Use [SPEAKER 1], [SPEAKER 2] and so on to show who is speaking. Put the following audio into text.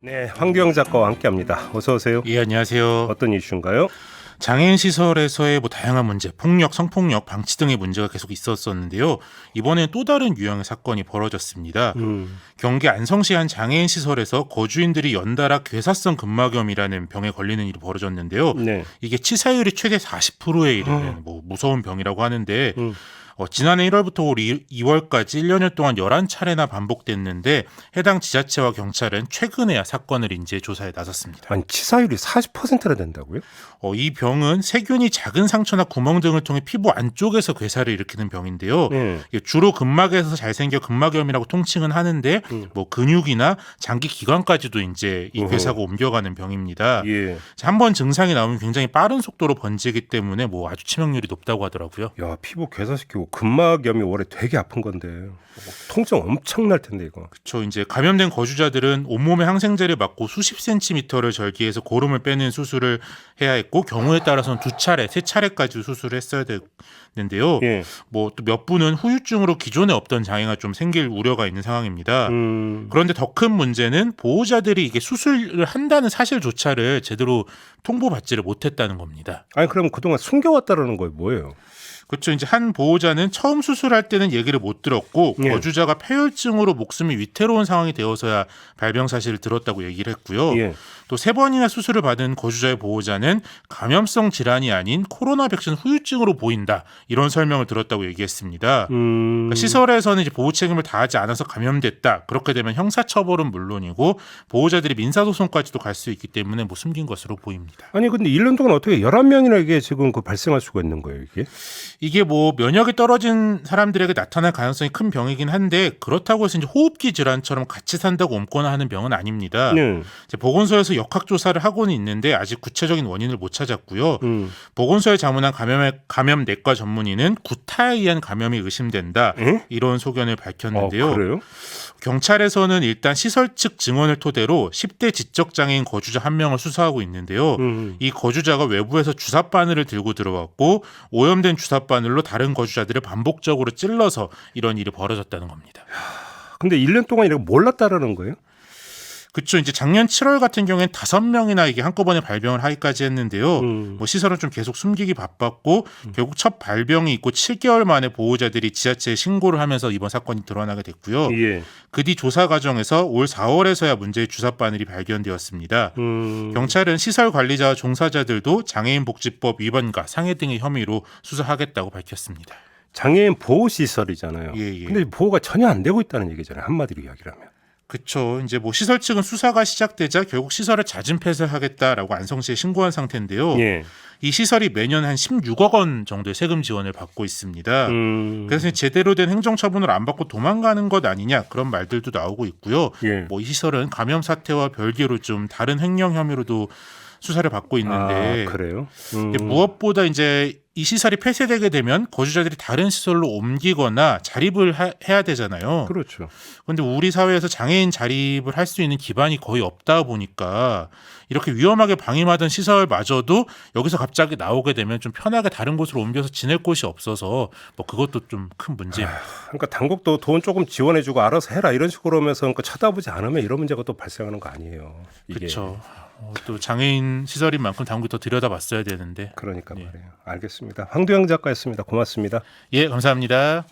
[SPEAKER 1] 네, 황규영 작가와 함께합니다. 어서 오세요.
[SPEAKER 2] 예, 안녕하세요.
[SPEAKER 1] 어떤 이슈인가요?
[SPEAKER 2] 장애인 시설에서의 다양한 문제, 폭력, 성폭력, 방치 등의 문제가 계속 있었었는데요. 이번에 또 다른 유형의 사건이 벌어졌습니다. 경기 안성시 한 장애인 시설에서 거주인들이 연달아 괴사성 근막염이라는 병에 걸리는 일이 벌어졌는데요.
[SPEAKER 1] 네.
[SPEAKER 2] 이게 치사율이 최대 40%에 이르는 무서운 병이라고 하는데 지난해 1월부터 올 2월까지 1년여 동안 11차례나 반복됐는데 해당 지자체와 경찰은 최근에야 사건을 인지해 조사에 나섰습니다.
[SPEAKER 1] 아니 치사율이 40%나 된다고요?
[SPEAKER 2] 이 병은 세균이 작은 상처나 구멍 등을 통해 피부 안쪽에서 괴사를 일으키는 병인데요. 이게 주로 근막에서 잘생겨 근막염이라고 통칭은 하는데 근육이나 장기 기관까지도 이제 이 괴사가 옮겨가는 병입니다.
[SPEAKER 1] 예.
[SPEAKER 2] 한번 증상이 나오면 굉장히 빠른 속도로 번지기 때문에 아주 치명률이 높다고 하더라고요.
[SPEAKER 1] 야, 피부 괴사시키고 근막염이 원래 되게 아픈 건데 통증 엄청 날 텐데 이거.
[SPEAKER 2] 그렇죠. 이제 감염된 거주자들은 온몸에 항생제를 맞고 수십 센티미터를 절개해서 고름을 빼는 수술을 해야 했고 경우에 따라서는 2차례, 3차례까지 수술을 했어야 되는데요.
[SPEAKER 1] 예.
[SPEAKER 2] 또 몇 분은 후유증으로 기존에 없던 장애가 좀 생길 우려가 있는 상황입니다. 그런데 더 큰 문제는 보호자들이 이게 수술을 한다는 사실조차를 제대로 통보받지를 못했다는 겁니다.
[SPEAKER 1] 아니 그럼 그동안 숨겨왔다라는 거예요, 뭐예요?
[SPEAKER 2] 그렇죠. 이제 한 보호자는 처음 수술할 때는 얘기를 못 들었고
[SPEAKER 1] 예.
[SPEAKER 2] 거주자가 폐혈증으로 목숨이 위태로운 상황이 되어서야 발병 사실을 들었다고 얘기를 했고요.
[SPEAKER 1] 예.
[SPEAKER 2] 또 3번이나 수술을 받은 거주자의 보호자는 감염성 질환이 아닌 코로나 백신 후유증으로 보인다. 이런 설명을 들었다고 얘기했습니다. 그러니까 시설에서는 이제 보호 책임을 다하지 않아서 감염됐다. 그렇게 되면 형사처벌은 물론이고 보호자들이 민사소송까지도 갈 수 있기 때문에 숨긴 것으로 보입니다.
[SPEAKER 1] 아니 근데 1년 동안 어떻게 11명이나 이게 지금 발생할 수가 있는 거예요, 이게?
[SPEAKER 2] 이게 면역이 떨어진 사람들에게 나타날 가능성이 큰 병이긴 한데 그렇다고 해서 이제 호흡기 질환처럼 같이 산다고 옮거나 하는 병은 아닙니다.
[SPEAKER 1] 네.
[SPEAKER 2] 이제 보건소에서 역학조사를 하고는 있는데 아직 구체적인 원인을 못 찾았고요. 보건소에 자문한 감염 내과 전문의는 구타에 의한 감염이 의심된다. 이런 소견을 밝혔는데요.
[SPEAKER 1] 그래요?
[SPEAKER 2] 경찰에서는 일단 시설 측 증언을 토대로 10대 지적장애인 거주자 1명을 수사하고 있는데요. 이 거주자가 외부에서 주사바늘을 들고 들어왔고 오염된 주사바늘로 다른 거주자들을 반복적으로 찔러서 이런 일이 벌어졌다는 겁니다.
[SPEAKER 1] 근데 1년 동안 이렇게 몰랐다라는 거예요?
[SPEAKER 2] 그렇죠. 이제 작년 7월 같은 경우엔 5명이나 이게 한꺼번에 발병을 하기까지 했는데요. 시설은 좀 계속 숨기기 바빴고 결국 첫 발병이 있고 7개월 만에 보호자들이 지자체에 신고를 하면서 이번 사건이 드러나게 됐고요.
[SPEAKER 1] 예.
[SPEAKER 2] 그 뒤 조사 과정에서 올 4월에서야 문제의 주사바늘이 발견되었습니다. 경찰은 시설 관리자와 종사자들도 장애인 복지법 위반과 상해 등의 혐의로 수사하겠다고 밝혔습니다.
[SPEAKER 1] 장애인 보호 시설이잖아요.
[SPEAKER 2] 예.
[SPEAKER 1] 근데 보호가 전혀 안 되고 있다는 얘기잖아요. 한마디로 이야기를 하면.
[SPEAKER 2] 그렇죠. 이제 시설 측은 수사가 시작되자 결국 시설을 잦은 폐쇄하겠다라고 안성시에 신고한 상태인데요.
[SPEAKER 1] 예.
[SPEAKER 2] 이 시설이 매년 한 16억 원 정도의 세금 지원을 받고 있습니다. 그래서 제대로 된 행정처분을 안 받고 도망가는 것 아니냐 그런 말들도 나오고 있고요.
[SPEAKER 1] 예.
[SPEAKER 2] 이 시설은 감염 사태와 별개로 좀 다른 횡령 혐의로도 수사를 받고 있는데
[SPEAKER 1] 그래요?
[SPEAKER 2] 무엇보다 이제 이 시설이 폐쇄되게 되면 거주자들이 다른 시설로 옮기거나 자립을 해야 되잖아요.
[SPEAKER 1] 그렇죠.
[SPEAKER 2] 그런데 우리 사회에서 장애인 자립을 할 수 있는 기반이 거의 없다 보니까 이렇게 위험하게 방임하던 시설마저도 여기서 갑자기 나오게 되면 좀 편하게 다른 곳으로 옮겨서 지낼 곳이 없어서 그것도 좀 큰 문제입니다.
[SPEAKER 1] 그러니까 당국도 돈 조금 지원해주고 알아서 해라 이런 식으로 하면서 그러니까 쳐다보지 않으면 이런 문제가 또 발생하는 거 아니에요. 이게.
[SPEAKER 2] 그렇죠. 또 장애인 시설인 만큼 당국이 더 들여다봤어야 되는데.
[SPEAKER 1] 그러니까 말이에요. 알겠습니다. 황두영 작가였습니다. 고맙습니다.
[SPEAKER 2] 예, 감사합니다.